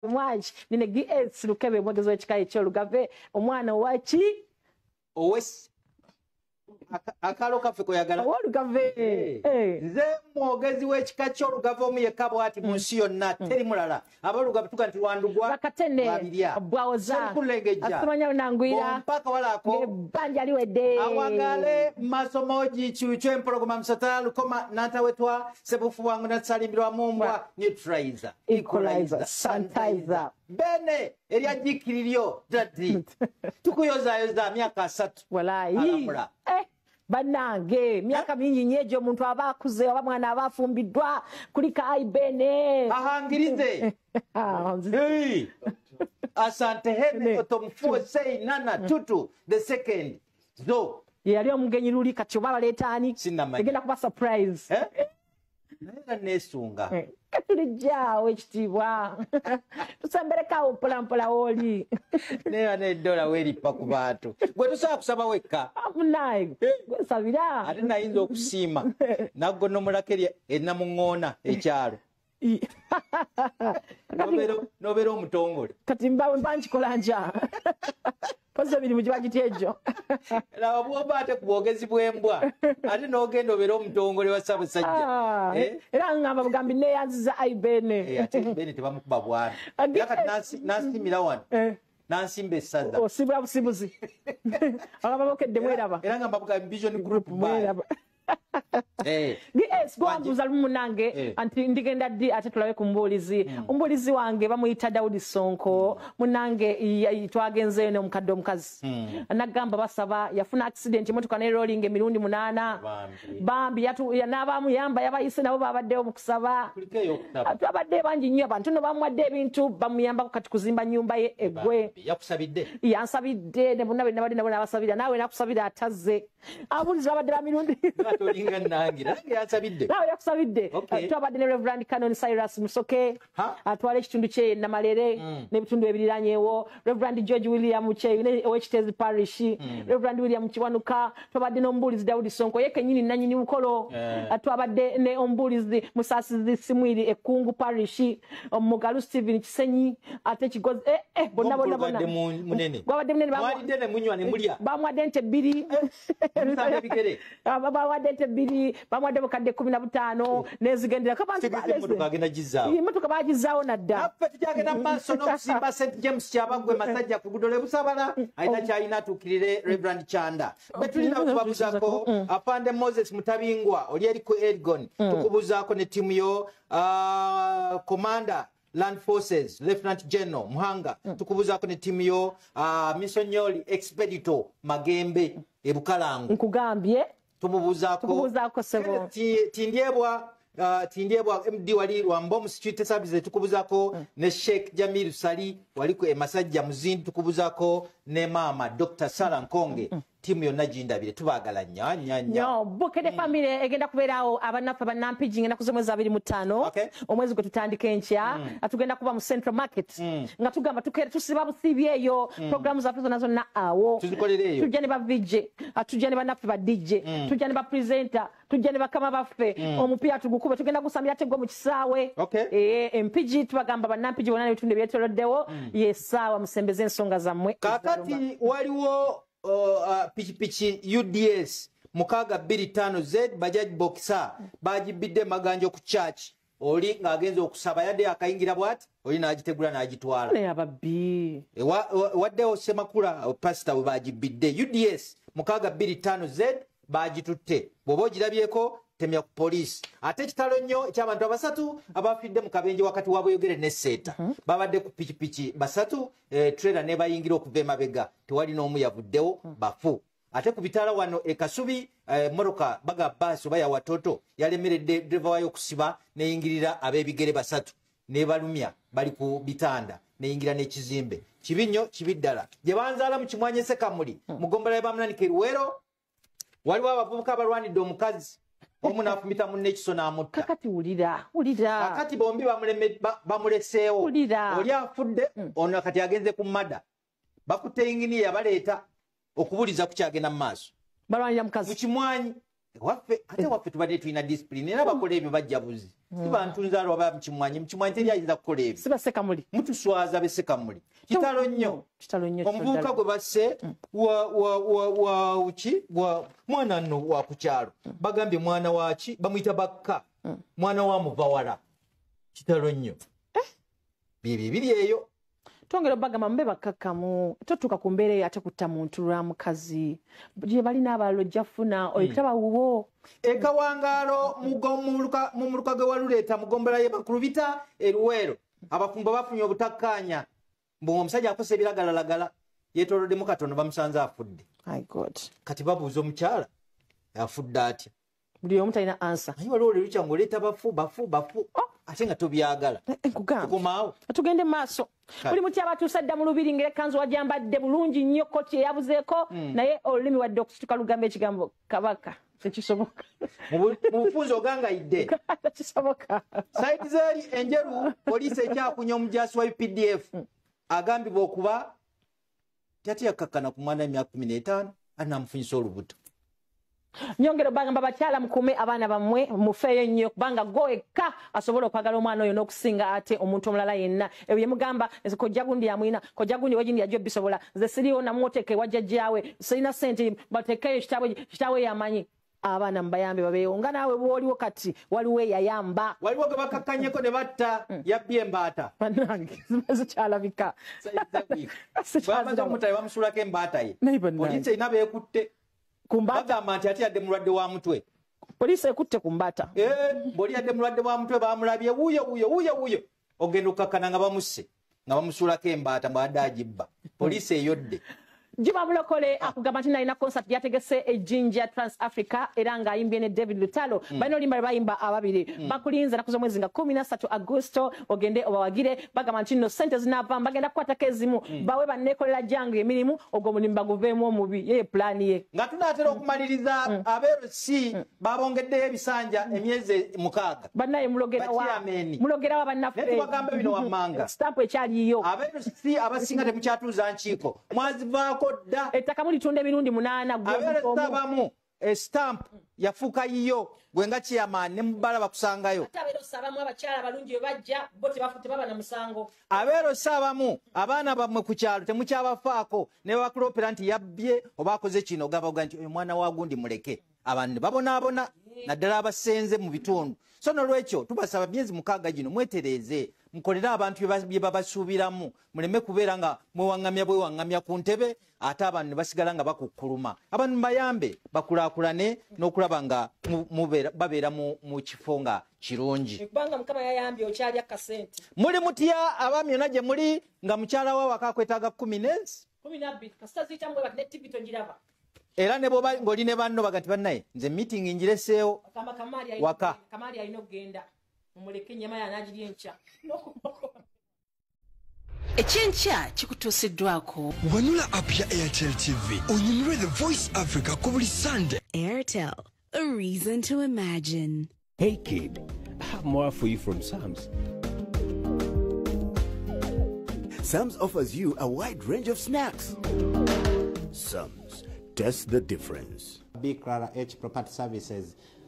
mwaji nine GS Lukebe mwogezi w'ekika eky'Olugave omwana waki owes akalo kafe koyagala Olugave nze mwogezi w'ekika ky'Olugave omu yekka bw'ati mu nsi yonna teri mulala abalugave tuga nti Lwandugwa bakatene bwawoza atumanya nangwira mpaka walako banja liwedde awagale masomoji chucho empologoma msatala lukoma natawetwa sebufu wangu natsalimbirwa mumbwa neutralizer equalizer sanitizer bene eryajikiririo dadi tukuyoza myaka 3 walai banange myaka mingi nyejo omuntu abakuze abamwana abafumbiddwa kulika aibene ahangirize hey asante hene otomfuo sei nana tutu the second zo yali omugenyi luli kati oba baleetaani egenda kuba surprise naye nesunga katulijjaawo ekitiibwa tusemberekawo mpolampola woli neya neddola weripa ku bantu gwe tusobola kusaba wekka munaye gwesabira ate nayinza okusiima naggonomulako ennamuŋŋoona ekyalo nobeera omutongole kati mba nkikola nja pozi emirimu giba giti egyo laba bwoba ate ku bwogezi bw'embwa ate n'ogenda obeera omutongole wa ssaabasajja era ngamba bugambi neeyanziza aibene ate bene tebamukuba bwana era kati nansimira wano nansimba essaza osibula busibuzi abababokedde mweraba era ngamba bugambi vision group mweraba GS gwambuza lumunange anti ndigenda ddi ate tulabe ku mbuulizi ombuulizi wange bamuyita Daudi Sonko munange twagenzeyo ne omukadde omukazi anagamba basaba yafuna accident emotoka ne rolling emirundi 8 bambi n'abamuyamba yabayise nabo babaddeyo mu kusaba twabadde bangi nnyo abantu no bamwadde ebintu bamuyambako kati kuzimba nnyumba ye eggwe yansabidde ne bonna bali nabo n'abasabira naawe nakusabira atazze abuuliza abadde ba mirundi tolinga nangira yansabidde nawe yakusabidde twabadde ne Reverend Canon Cyrus Musoke atwala ekitundu kye Namalere n'ebitundu ebiriranyeewo Reverend George William Chey ow'Ekitezi Parish Reverend William Kiwanuka twabadde n'ombuulizi Daudi Sonko ye kennyini nannyini mukolo twabadde ne ombuulizi Musaasizi Simwiri Ekkungu Parish Mugalu Stephen Kisenyi ate Kigozi bonna gwabadde munene bamwadde nte 2 bawadde nte 2 bamwadde bukadde 15 nezigendera kabantu motoka bagizaawo nadda affe tukyagenda mu maaso n'okusimba St James Kyabagwe Masajja ku Budole Busabala alina kyalina atuukirire Reverend Chanda betulina tubabuzaako Afande Moses Mutabingwa oli eri ku Elgon tukubuzaako ne tiimu yo Commander Land Forces Lieutenant General Muhanga tukubuzaako ne tiimu yo Misonyoli Expeditor Magembe ebukalangu nkugambye tumubuzaako sebo tindyebwa MD wali Lwambomu Street Services tukubuzaako ne Sheikh Jamil Sali waliko Masajja Muzindi tukubuzaako ne Mama Dr. Sara Nkonge timu yonna gindabire tubagala nnyo Bukede family egenda kubeerawo abanafu banampiji ngenda kuze mwezi 25 omwezi gwe tutandika enkya atugenda kuba mu Central Market nga tugamba tukere tusiba busibye eyo programu za nazo na awo tuzikolereyo tujja ne ba VJ atujja ne banafu ba DJ tujja ne ba presenter tujja ne bakama baffe omupira tugukube tugenda gusambira tegwa mu kisaawe MPG tubagamba banampiji bonna ne bitunde byetoloddewo yesawa musembeze ensonga zammwe kakati waliwo pichi UDS mukaga 25Z bajaj boxer bajibidde maganjo ku church oli ng'agenze okusaba yadde akayingira bwati oli n'agitegula n'agitwala ne ababbi wadde osemakula pastor we bajibidde UDS mukaga 25Z bagitutte bwoba ogirabyeko temya ku police ate kitalo nnyo eky'abantu abasatu abafidde mu kabenje wakati wa Buyogere ne Seta babadde ku pichipichi basatu trailer ne bayingira okuva emabega tewali n'omu yavuddewo bafu ate ku bitala wano Kasubi moroka baga bus oba ya watoto yalemeredde driver wayo kusiba neyingirira abebigere basatu ne balumya bali ku bitanda neyingira n'ekizimbe kibinyo kibiddala gye banzaala mu kimwanyese kamuli mugombala bamunanike Luwero waliwo abavubuka abalwanidde omukazi omuna afumita munne kisona amutta kakati ulira kakati bombi bamuleseewo oli afudde ono kati agenze ku mada bakutte ingini yabaleeta okubuliza ku kyagenda mu maaso balwanira mukazi mu kimwanyi waffe ate waffe tubadde tulina discipline era bakola ebyo bajja buzi si bantu nzaalo oba mukimwanyi teri ayinza kukola ebyo si basekamuli mutuswaza besekamuli kitalo nnyo omuvubuka gwe basse mwana nno wa ku kyalo bagambye mwana waki bamuyita bakka mwana wa muvawala kitalo nnyo byebyo biri eyo tongera bagamba mbe bakkakkamu totuuka ku mbeera eyo ate kutta muntu lwa mukazi gye balina abalalo jjafuna oyitaba wuwo ekawangaalo mu muluka gwe waluleeta mugombera ye bakulubita eruweero abafumbo bafunye obutakkaanya mbu omusajja akosa ebiragalalagala yeetooloddemu katono bamusanze afudde kati babuuza omukyala afudde atya buli omu talina ansa naye waliwo leruca ng'oleeta bafu ate nga tobyagala nkugamba tugende mu maaso buli muti abatuusa dda mu lubiri ng'ekanzu wajambadde bulungi nnyo koti eyabuzeeko naye olulimi wadde okusituka lugamba ekigambo kabaka tekisoboka mu bufunzi ogangayidde tekisoboka saidi zeeri enjeru poliisi ekyakunya omujaasi wa UPDF agambibwa okuba tyati yakkakkana ku mwana w'emyaka 15 anaamufunyisa olubuto nyongero bagamba bakyala mukume abaana bammwe mufeeyo nnyo kubanga goeka asobola okwagala omwana oyo n'okusinga ate omuntu omulala yenna ebyo yemugamba kojja gundi yamwina kojja gundi wagindi yajjo bisobola nze siriwo namwoteeke wajjajjaawe sirina ssente bateekeyo kitaawe yamanyi abaana mubayambe babeewo nga naawe bwoliwo kati waliwo eyayamba waliwo ge bakakkanyeko ne batta yabbye embaata bannange zikyalabika bamaze omutabe bamusuulako embaata ye poliisi erina beekutte bagamba nti ate yadde mulwadde wa mutwe poliisi ekutte ku mbata bw'oli yadde mulwadde wa mutwe bamulabye wuuyo ogenda okukakkana nga bamusse nga bamusuulako embaata mbwadde agibba poliisi eyodde Juma Mulokole akugamba nti nalina concert yategese ejjinja Trans Africa era ng'ayimbye ne David Lutalo balina olimba bayimba ababiri bakulinza naku z'omwezi nga 13 Agosto ogende obawagire bagamba nti nno ssente zinaava bagenda kukwatako ezimu bawe banneekolera jange emirimu ogwo omulimu baguveemu omubi ye plan ye nga tunaatera okumaliriza abeerosi babongeddeyo ebisanja emyezi 6 bannaye mulogerawa bannaffe netubagamba bino wammanga stamp ekyaliyo abeerosi abasinga temukyatuuza nkiiko mwazivaako dda ettaka mulitunda emirundi 8 abeerosabamu estamp yafuuka yiyo gwenga chairman ne mubala bakusangayo abeerosa abamu abaana bamwe ku kyalo temukyabafaako ne bakulopera nti yabbye oba akoze kino gabaga nti oyo mwana wa gundi muleke abantu babonaabona naddala abasenze mu bitundu so nolwekyo tubasaba myezi 6 gino mwetereeze mukolera abantu bye babasuubiramu muleme kubeera nga bwewaŋŋamya ku ntebe ate abantu ne basigala nga bakukkuluma abantu mbayambe bakulaakulane n'okulaba nga babeera mu kifo nga kirungi muli mutya abaami yonna gye muli nga mukyala wa waka akwetaaga 12 era ne bwoba ng'oli ne banno baga nti bannaye nze meeting ngireseewo waka ekyenkya kikutuusiddwako wanula app ya Airtel TV onyumirwe the Voice Africa ku buli Sunday. Airtel, a reason to imagine. Hey kid, I have more for you from Sam's. Sam's offers you a wide range of snacks. Sam's, test the difference. Big Clara H Property Services